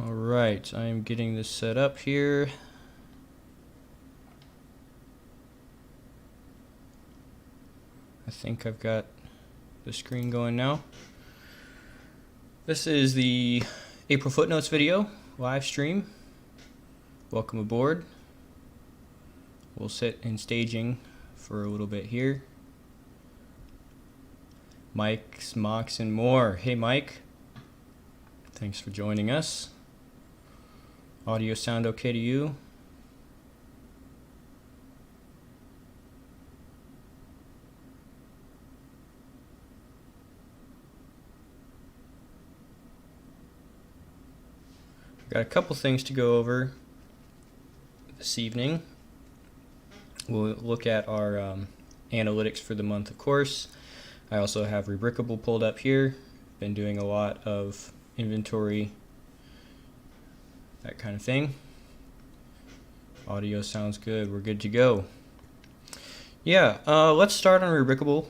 Alright, I am getting this set up here. I think I've got the screen going now. This is the April Footnotes video, live stream. Welcome aboard. We'll sit in staging for a little bit here. Mike's, Mocks, and more. Hey Mike, thanks for joining us. Audio sound okay to you? Got a couple things to go over this evening. We'll look at our analytics for the month, of course. I also have Rebrickable pulled up here. Been doing a lot of inventory, that kind of thing. Audio sounds good. We're good to go. Yeah, let's start on Rebrickable.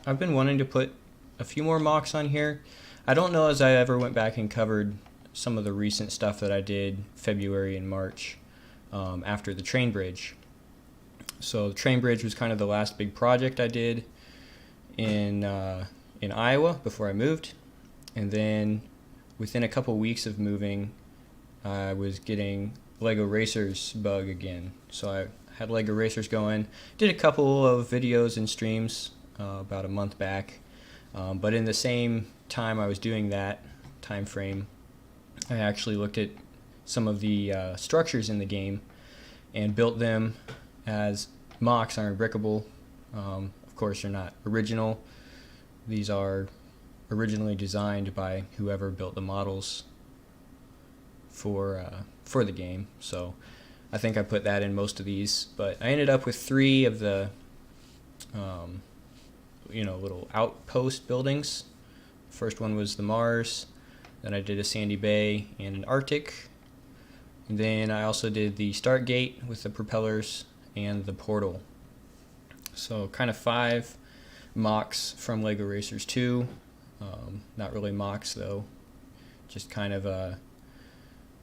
I've been wanting to put a few more mocks on here. I don't know as I ever went back and covered some of the recent stuff that I did February and March after the train bridge. So the train bridge was kind of the last big project I did in Iowa before I moved, and then within a couple weeks of moving, I was getting Lego Racers bug again. So I had Lego Racers going, did a couple of videos and streams about a month back, but in the same time I was doing that time frame, I actually looked at some of the structures in the game and built them as mocks on Rebrickable. Of course, they're not original. These are originally designed by whoever built the models for the game. So I think I put that in most of these, but I ended up with 3 of the little outpost buildings. First one was the Mars, then I did a Sandy Bay and an Arctic, and then I also did the start gate with the propellers and the portal. So kind of 5 mocks from Lego Racers 2. Not really mocks though, just kind of a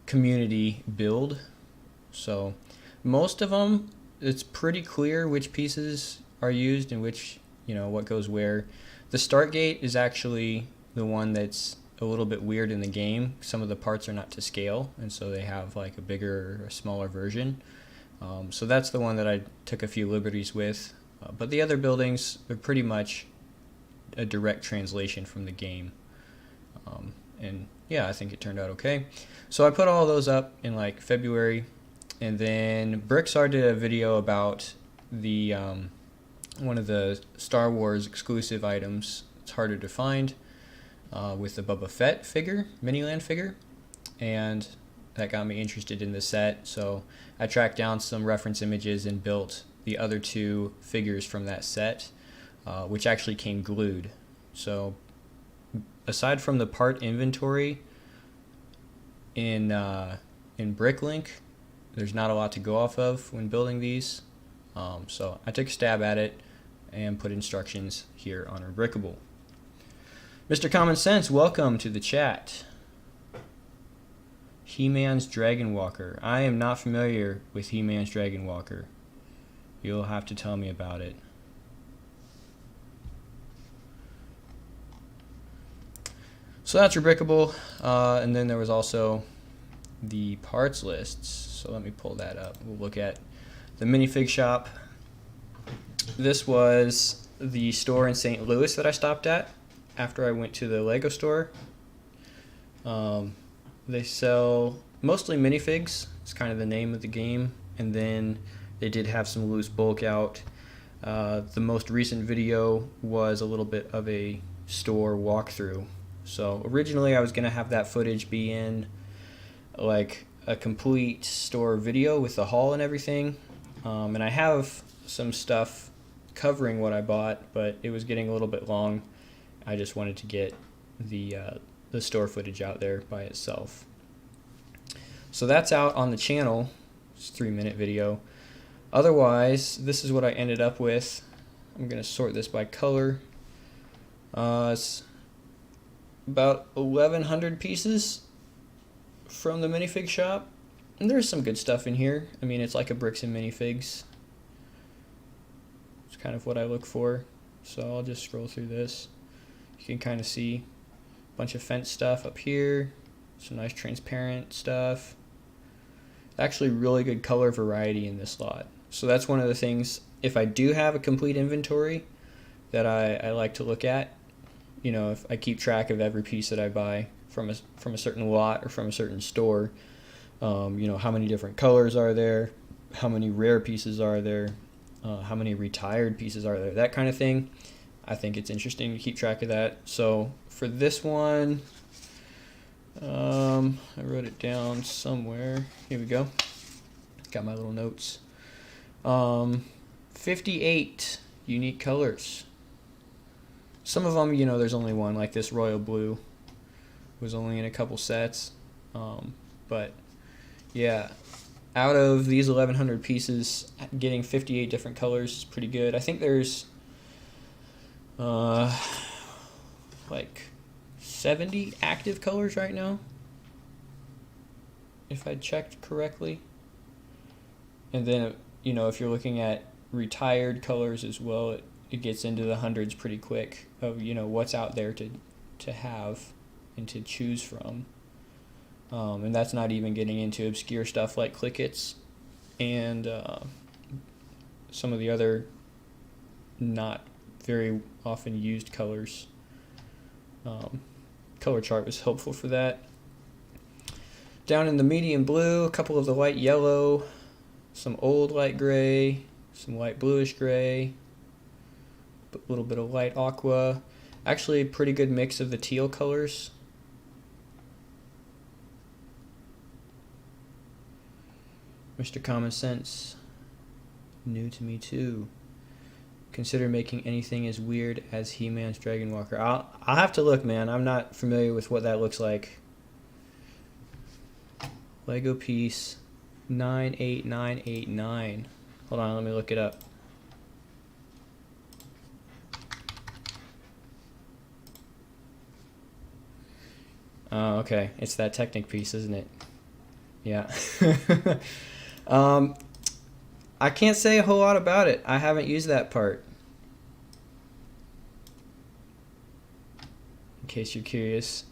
community build. So most of them, it's pretty clear which pieces are used and which, what goes where. The start gate is actually the one that's a little bit weird in the game. Some of the parts are not to scale, and so they have like a bigger or smaller version. So that's the one that I took a few liberties with. But the other buildings are pretty much a direct translation from the game. And yeah, I think it turned out okay. So I put all those up in like February, and then Brickstar did a video about the one of the Star Wars exclusive items. It's harder to find with the Boba Fett figure, Miniland figure, and that got me interested in the set. So I tracked down some reference images and built the other 2 figures from that set, which actually came glued. So aside from the part inventory in Bricklink, there's not a lot to go off of when building these. So I took a stab at it and put instructions here on Rebrickable. Mr. Common Sense, welcome to the chat. He-Man's Dragon Walker. I am not familiar with He-Man's Dragon Walker. You'll have to tell me about it. So that's Rebrickable, and then there was also the parts lists. So let me pull that up. We'll look at the minifig shop. This was the store in St. Louis that I stopped at after I went to the Lego store. They sell mostly minifigs. It's kind of the name of the game, and then they did have some loose bulk out. The most recent video was a little bit of a store walkthrough. So originally I was going to have that footage be in like a complete store video with the haul and everything. And I have some stuff covering what I bought, but it was getting a little bit long. I just wanted to get the store footage out there by itself. So that's out on the channel. It's a 3-minute video. Otherwise, this is what I ended up with. I'm going to sort this by color. It's about 1,100 pieces from the minifig shop. And there's some good stuff in here. I mean, it's like a bricks and minifigs. It's kind of what I look for. So I'll just scroll through this. You can kind of see a bunch of fence stuff up here. Some nice transparent stuff. Actually really good color variety in this lot. So that's one of the things, if I do have a complete inventory, that I like to look at. You know, if I keep track of every piece that I buy from a certain lot or from a certain store. You know, how many different colors are there, how many rare pieces are there, how many retired pieces are there, that kind of thing. I think it's interesting to keep track of that. So for this one, I wrote it down somewhere. Here we go. Got my little notes. 58 unique colors. Some of them, you know, there's only one, like this royal blue was only in a couple sets. But yeah, out of these 1,100 pieces, getting 58 different colors is pretty good. I think there's like 70 active colors right now, if I checked correctly. And then, you know, if you're looking at retired colors as well, it gets into the hundreds pretty quick of, you know, what's out there to have and to choose from. And that's not even getting into obscure stuff like Clickets and some of the other not very often used colors. Color chart was helpful for that. Down in the medium blue, a couple of the light yellow, some old light gray, some light bluish gray, a little bit of light aqua. Actually, a pretty good mix of the teal colors. Mr. Common Sense, new to me too. Consider making anything as weird as He-Man's Dragon Walker. I'll have to look, man. I'm not familiar with what that looks like. Lego piece 98989. Hold on, let me look it up. Oh, okay. It's that Technic piece, isn't it? Yeah. I can't say a whole lot about it. I haven't used that part. In case you're curious.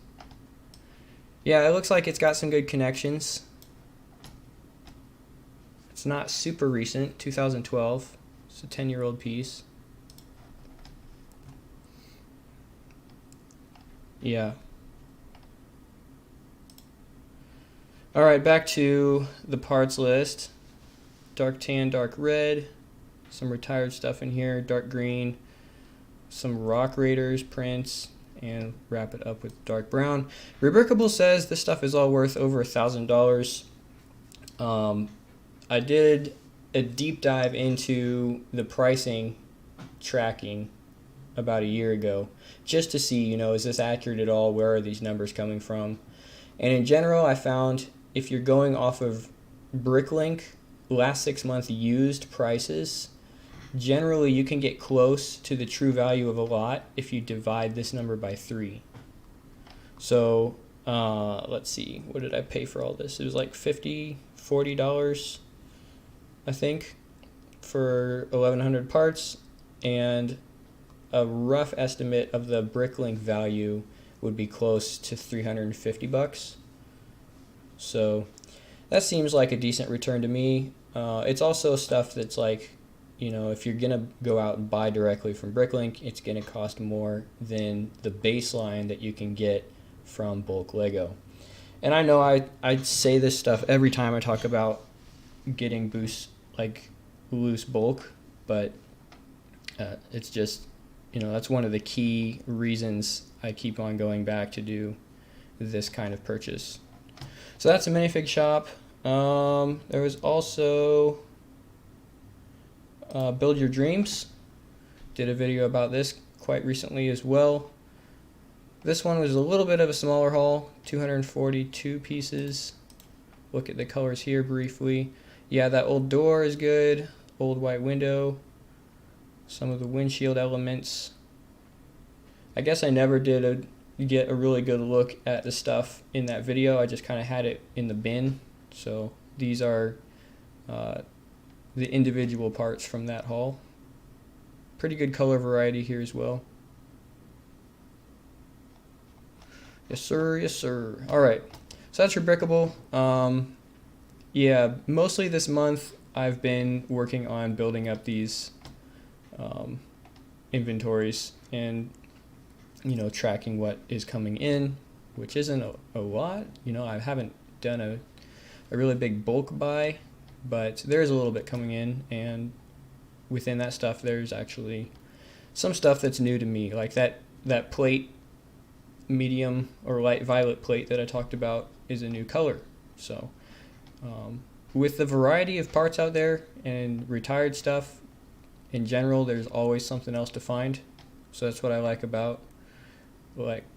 Yeah, it looks like it's got some good connections. It's not super recent, 2012. It's a 10-year-old piece. Yeah. Alright, back to the parts list. Dark tan, dark red, some retired stuff in here, dark green, some Rock Raiders prints, and wrap it up with dark brown. Rebrickable says this stuff is all worth over $1,000. I did a deep dive into the pricing tracking about a year ago, just to see, you know, is this accurate at all? Where are these numbers coming from? And in general, I found if you're going off of Bricklink, last 6 month used prices, generally you can get close to the true value of a lot if you divide this number by 3. So let's see, what did I pay for all this? It was like $40, I think, for 1,100 parts, and a rough estimate of the Bricklink value would be close to $350. So that seems like a decent return to me. It's also stuff that's like, you know, if you're going to go out and buy directly from Bricklink, it's going to cost more than the baseline that you can get from bulk Lego. And I know I say this stuff every time I talk about getting boost, like loose bulk, but it's just, you know, that's one of the key reasons I keep on going back to do this kind of purchase. So that's a minifig shop. There was also Build Your Dreams. Did a video about this quite recently as well. This one was a little bit of a smaller haul, 242 pieces. Look at the colors here briefly. Yeah, that old door is good. Old white window. Some of the windshield elements. I guess I never did get a really good look at the stuff in that video. I just kind of had it in the bin. So these are the individual parts from that haul. Pretty good color variety here as well. Yes sir, yes sir. Alright, so that's your Brickable. Yeah, mostly this month I've been working on building up these inventories and, you know, tracking what is coming in, which isn't a lot. You know, I haven't done a really big bulk buy, but there's a little bit coming in, and within that stuff there's actually some stuff that's new to me, like that plate, medium or light violet plate that I talked about, is a new color. So with the variety of parts out there and retired stuff in general, there's always something else to find. So that's what I like about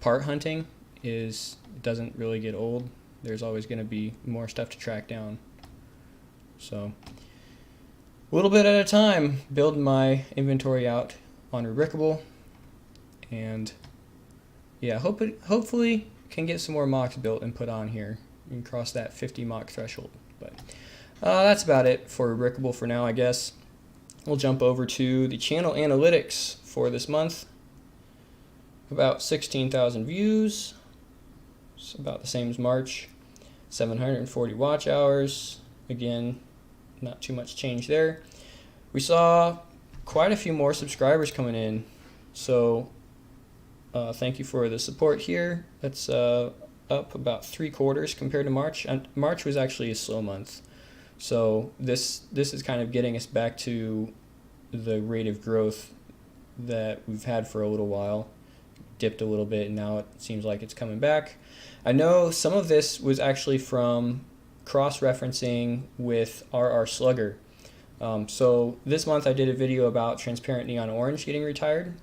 part hunting, is it doesn't really get old. There's always going to be more stuff to track down. So a little bit at a time, building my inventory out on Rebrickable, and yeah, hopefully can get some more mocks built and put on here and cross that 50 mock threshold. But that's about it for Rebrickable for now, I guess. We'll jump over to the channel analytics for this month. About 16,000 views. It's about the same as March. 740 watch hours. Again, not too much change there. We saw quite a few more subscribers coming in, so thank you for the support here. That's up about 3/4 compared to March. And March was actually a slow month, so this is kind of getting us back to the rate of growth that we've had for a little while. Dipped a little bit, and now it seems like it's coming back. I know some of this was actually from cross-referencing with RR Slugger. So this month I did a video about transparent neon orange getting retired,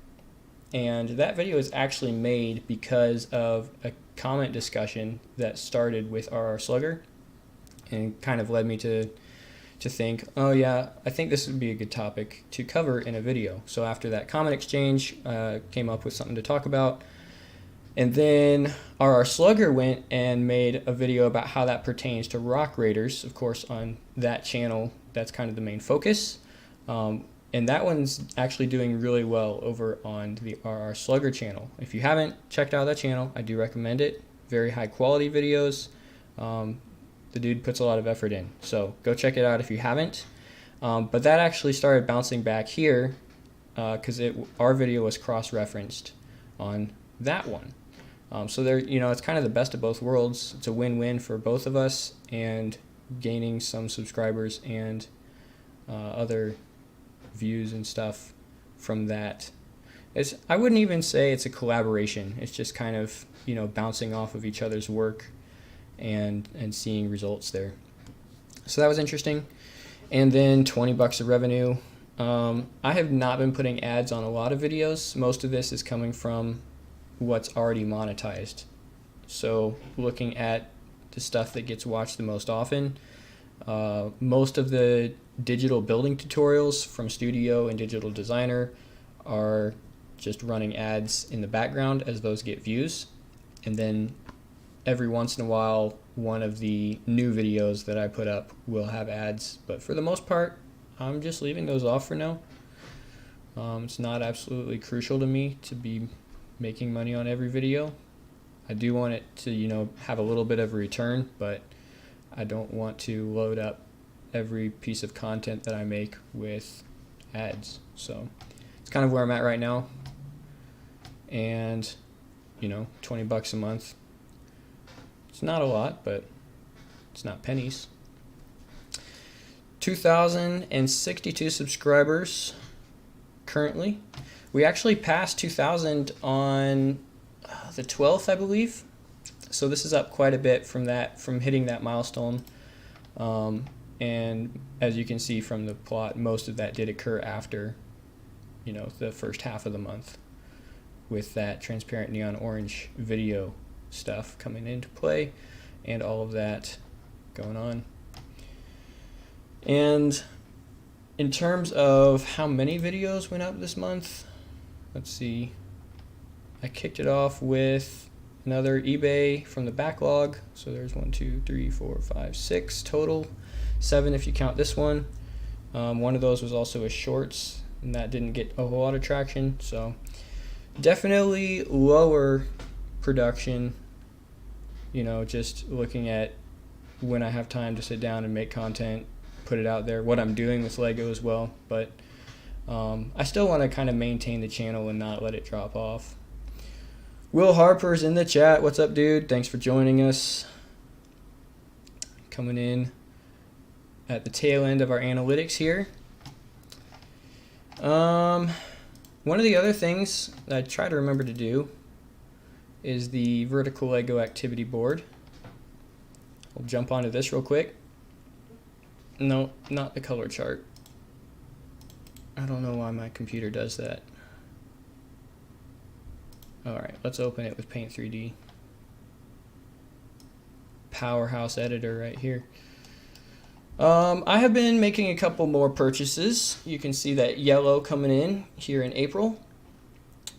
and that video is actually made because of a comment discussion that started with RR Slugger and kind of led me to think, oh yeah, I think this would be a good topic to cover in a video. So after that comment exchange, came up with something to talk about. And then RR Slugger went and made a video about how that pertains to rock raiders. Of course, on that channel, that's kind of the main focus. And that one's actually doing really well over on the RR Slugger channel. If you haven't checked out that channel, I do recommend it. Very high quality videos. The dude puts a lot of effort in. So go check it out if you haven't. But that actually started bouncing back here because our video was cross-referenced on that one. So there, you know, it's kind of the best of both worlds. It's a win-win for both of us, and gaining some subscribers and other views and stuff from that. I wouldn't even say it's a collaboration. It's just kind of, you know, bouncing off of each other's work and seeing results there. So that was interesting. And then $20 of revenue. I have not been putting ads on a lot of videos. Most of this is coming from what's already monetized. So looking at the stuff that gets watched the most often, most of the digital building tutorials from Studio and Digital Designer are just running ads in the background as those get views. And then every once in a while, one of the new videos that I put up will have ads. But for the most part, I'm just leaving those off for now. It's not absolutely crucial to me to be making money on every video. I do want it to, you know, have a little bit of a return, but I don't want to load up every piece of content that I make with ads. So it's kind of where I'm at right now. And, you know, $20 a month. It's not a lot, but it's not pennies. 2,062 subscribers currently. We actually passed 2,000 on the 12th, I believe. So this is up quite a bit from hitting that milestone. And as you can see from the plot, most of that did occur after, you know, the first half of the month, with that transparent neon orange video stuff coming into play and all of that going on. And in terms of how many videos went up this month, let's see. I kicked it off with another eBay from the backlog. So there's 1, 2, 3, 4, 5, 6 total, 7 if you count this one. One of those was also a shorts, and that didn't get a whole lot of traction. So definitely lower production, you know, just looking at when I have time to sit down and make content, put it out there, what I'm doing with Lego as well. But I still want to kind of maintain the channel and not let it drop off. Will Harper's in the chat. What's up, dude? Thanks for joining us. Coming in at the tail end of our analytics here. One of the other things that I try to remember to do is the vertical Lego activity board. We'll jump onto this real quick. No, not the color chart. I don't know why my computer does that. Alright, let's open it with Paint 3D. Powerhouse editor right here. I have been making a couple more purchases. You can see that yellow coming in here in April.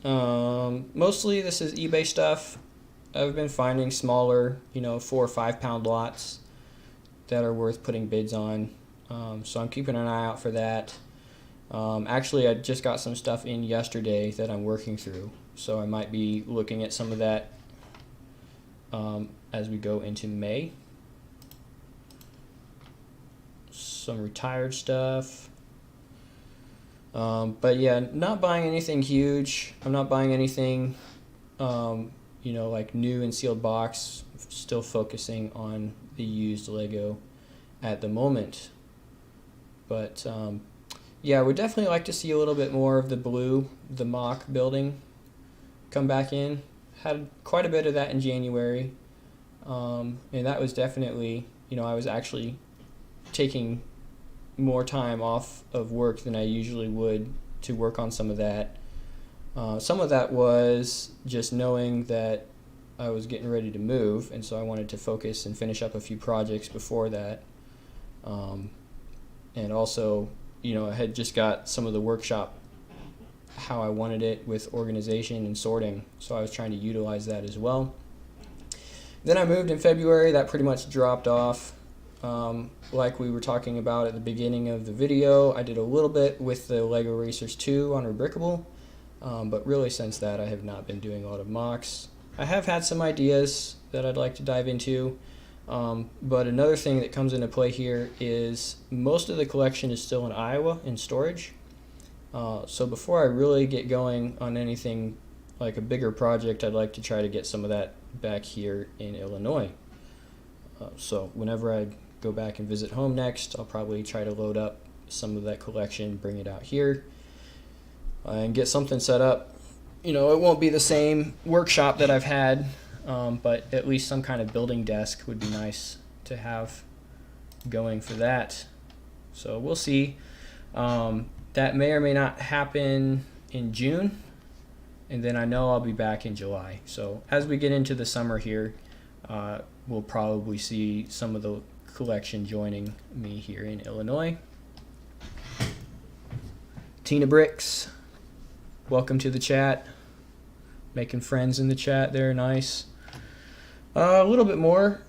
Mostly this is eBay stuff. I've been finding smaller, you know, 4 or 5 pound lots that are worth putting bids on. So I'm keeping an eye out for that. Actually, I just got some stuff in yesterday that I'm working through. So I might be looking at some of that as we go into May. Some retired stuff. But yeah, not buying anything huge. I'm not buying anything, you know, like new and sealed box. Still focusing on the used Lego at the moment. But yeah, we'd definitely like to see a little bit more of the blue, the mock building come back in. Had quite a bit of that in January. And that was definitely, you know, I was actually taking more time off of work than I usually would to work on some of that. Some of that was just knowing that I was getting ready to move, and so I wanted to focus and finish up a few projects before that. And also, you know, I had just got some of the workshop how I wanted it with organization and sorting, so I was trying to utilize that as well. Then I moved in February. That pretty much dropped off. Like we were talking about at the beginning of the video, I did a little bit with the Lego Racers 2 on Rebrickable, but really since that I have not been doing a lot of mocks. I have had some ideas that I'd like to dive into, but another thing that comes into play here is most of the collection is still in Iowa in storage. So before I really get going on anything like a bigger project, I'd like to try to get some of that back here in Illinois. So whenever I go back and visit home next, I'll probably try to load up some of that collection, bring it out here, and get something set up. You know, it won't be the same workshop that I've had, but at least some kind of building desk would be nice to have going for that. So we'll see. That may or may not happen in June, and then I know I'll be back in July. So as we get into the summer here, we'll probably see some of the collection joining me here in Illinois. Tina Bricks, welcome to the chat. Making friends in the chat there, nice. A little bit more,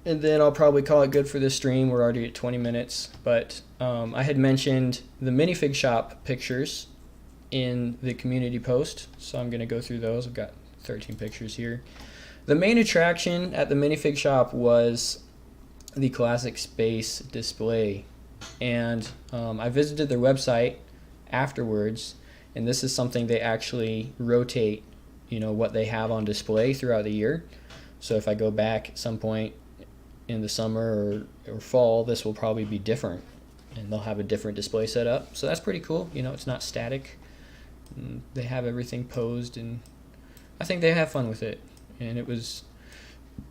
and then I'll probably call it good for this stream. We're already at 20 minutes, but I had mentioned the minifig shop pictures in the community post, so I'm going to go through those. I've got 13 pictures here. The main attraction at the minifig shop was the Classic Space display, and I visited their website afterwards, and this is something they actually rotate, you know, what they have on display throughout the year. So if I go back at some point in the summer or fall, this will probably be different, and they'll have a different display set up. So that's pretty cool. You know, it's not static. They have everything posed, and I think they have fun with it. And it was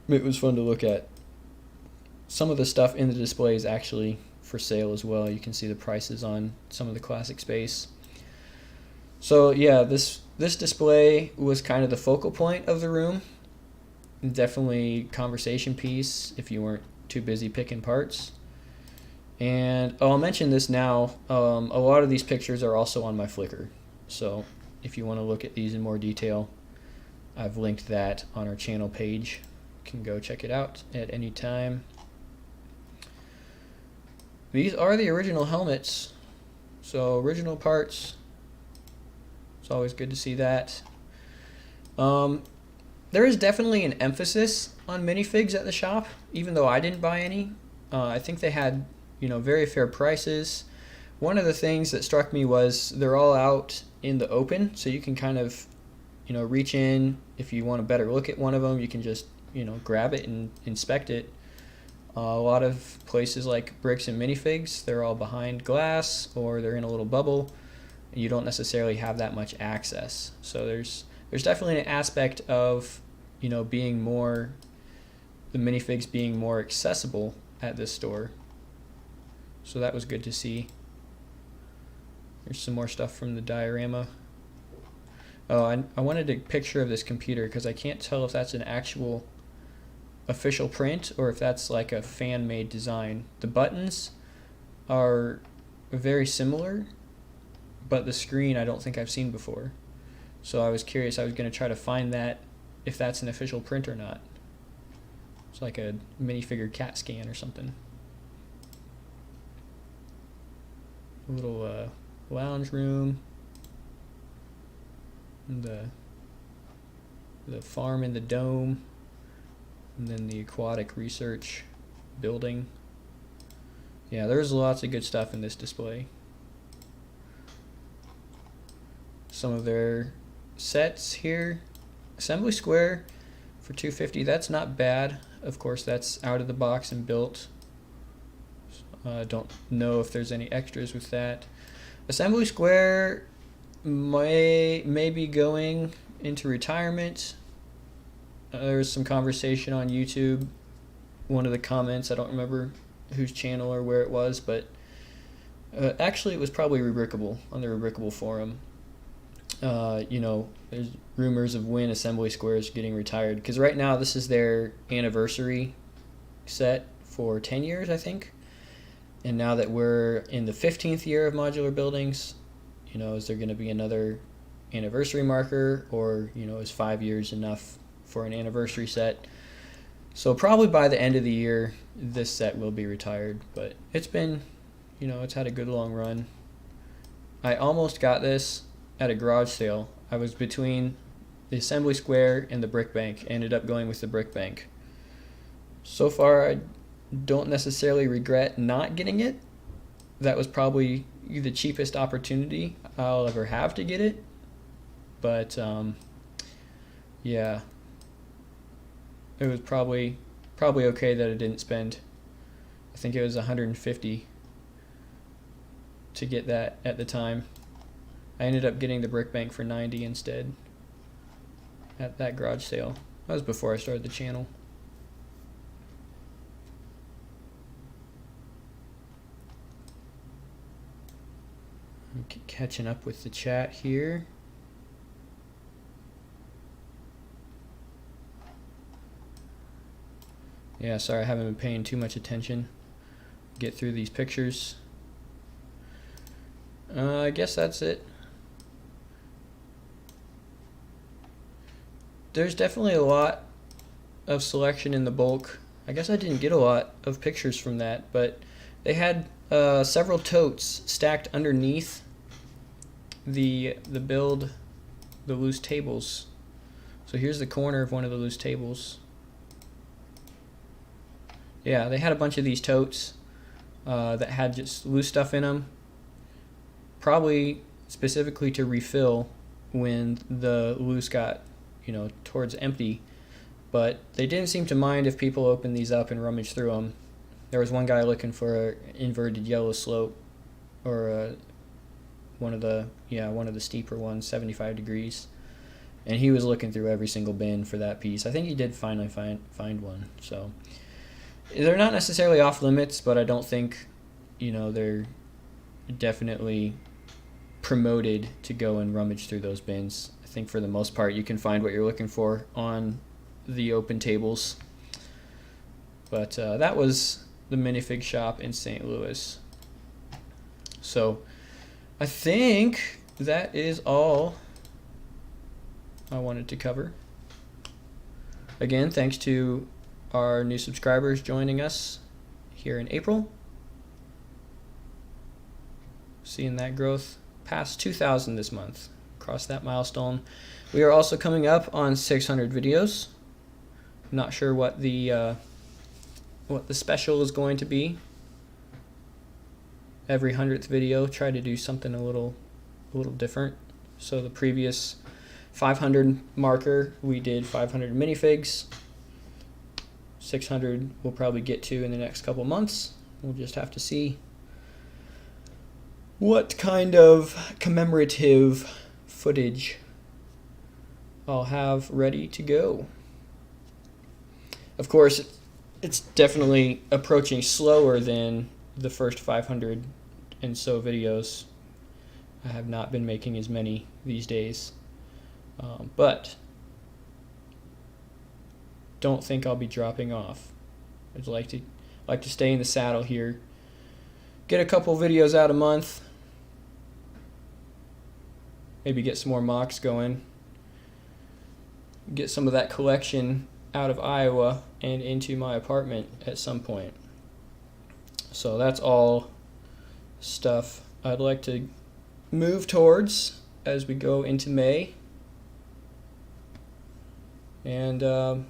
fun to look at. Some of the stuff in the display is actually for sale as well. You can see the prices on some of the Classic Space. So yeah, this display was kind of the focal point of the room. Definitely conversation piece if you weren't too busy picking parts. And I'll mention this now, a lot of these pictures are also on my Flickr. So if you want to look at these in more detail, I've linked that on our channel page. You can go check it out at any time. These are the original helmets, so original parts. It's always good to see that. There is definitely an emphasis on minifigs at the shop, even though I didn't buy any. I think they had, very fair prices. One of the things that struck me was they're all out in the open, so you can kind of, reach in. If you want a better look at one of them, you can just, grab it and inspect it. A lot of places like Bricks and Minifigs, they're all behind glass or they're in a little bubble. You don't necessarily have that much access. So there's definitely an aspect of, being more, the minifigs being more accessible at this store. So that was good to see. There's some more stuff from the diorama. Oh, I wanted a picture of this computer because I can't tell if that's an actual official print or if that's like a fan-made design. The buttons are very similar, but the screen I don't think I've seen before. So I was curious. I was going to try to find that, if that's an official print or not. It's like a minifigure CAT scan or something. A little lounge room. And the farm in the dome. And then the aquatic research building. Yeah, there's lots of good stuff in this display. Some of their sets here. Assembly Square for $250. That's not bad. Of course, that's out of the box and built. Don't know if there's any extras with that. Assembly Square may be going into retirement. There was some conversation on YouTube. One of the comments, I don't remember whose channel or where it was, but actually it was probably Rubricable, on the Rubricable forum. There's rumors of when Assembly Square is getting retired, because right now this is their anniversary set for 10 years, I think. And now that we're in the 15th year of modular buildings, is there going to be another anniversary marker, or is 5 years enough for an anniversary set? So probably by the end of the year this set will be retired, but it's been, it's had a good long run. I almost got this at a garage sale. I was between the Assembly Square and the Brick Bank. Ended up going with the Brick Bank. So far I don't necessarily regret not getting it. That was probably the cheapest opportunity I'll ever have to get it. But yeah, it was probably okay that I didn't spend, I think it was $150 to get that at the time. I ended up getting the Brick Bank for $90 instead at that garage sale. That was before I started the channel. I'm catching up with the chat here. Yeah, sorry, I haven't been paying too much attention. Get through these pictures. I guess that's it. There's definitely a lot of selection in the bulk. I guess I didn't get a lot of pictures from that, but they had several totes stacked underneath the loose tables. So here's the corner of one of the loose tables. Yeah, they had a bunch of these totes that had just loose stuff in them, probably specifically to refill when the loose got, towards empty. But they didn't seem to mind if people opened these up and rummaged through them. There was one guy looking for an inverted yellow slope, or one of the steeper ones, 75 degrees, and he was looking through every single bin for that piece. I think he did finally find one. So they're not necessarily off limits, but I don't think, they're definitely promoted to go and rummage through those bins. I think for the most part you can find what you're looking for on the open tables. But that was the minifig shop in St. Louis. So I think that is all I wanted to cover. Again, thanks to our new subscribers joining us here in April. Seeing that growth past 2,000 this month. Cross that milestone. We are also coming up on 600 videos. Not sure what the special is going to be. Every 100th video, try to do something a little different. So the previous 500 marker, we did 500 minifigs. 600 we'll probably get to in the next couple months. We'll just have to see what kind of commemorative footage I'll have ready to go. Of course, it's definitely approaching slower than the first 500 and so videos. I have not been making as many these days, but don't think I'll be dropping off. I'd like to stay in the saddle here. Get a couple videos out a month. Maybe get some more mocks going. Get some of that collection out of Iowa and into my apartment at some point. So that's all stuff I'd like to move towards as we go into May. And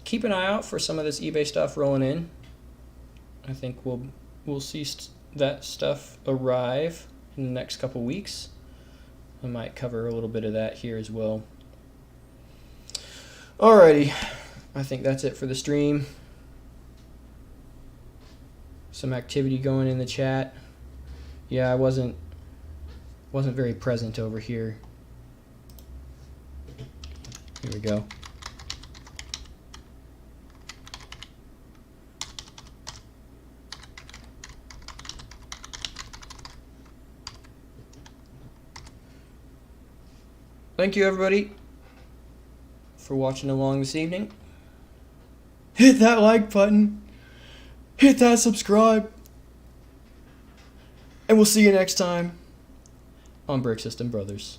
keep an eye out for some of this eBay stuff rolling in. I think we'll see that stuff arrive in the next couple weeks. I might cover a little bit of that here as well. Alrighty, I think that's it for the stream. Some activity going in the chat. Yeah, I wasn't very present over here. Here we go. Thank you, everybody, for watching along this evening. Hit that like button. Hit that subscribe. And we'll see you next time on Brick System Brothers.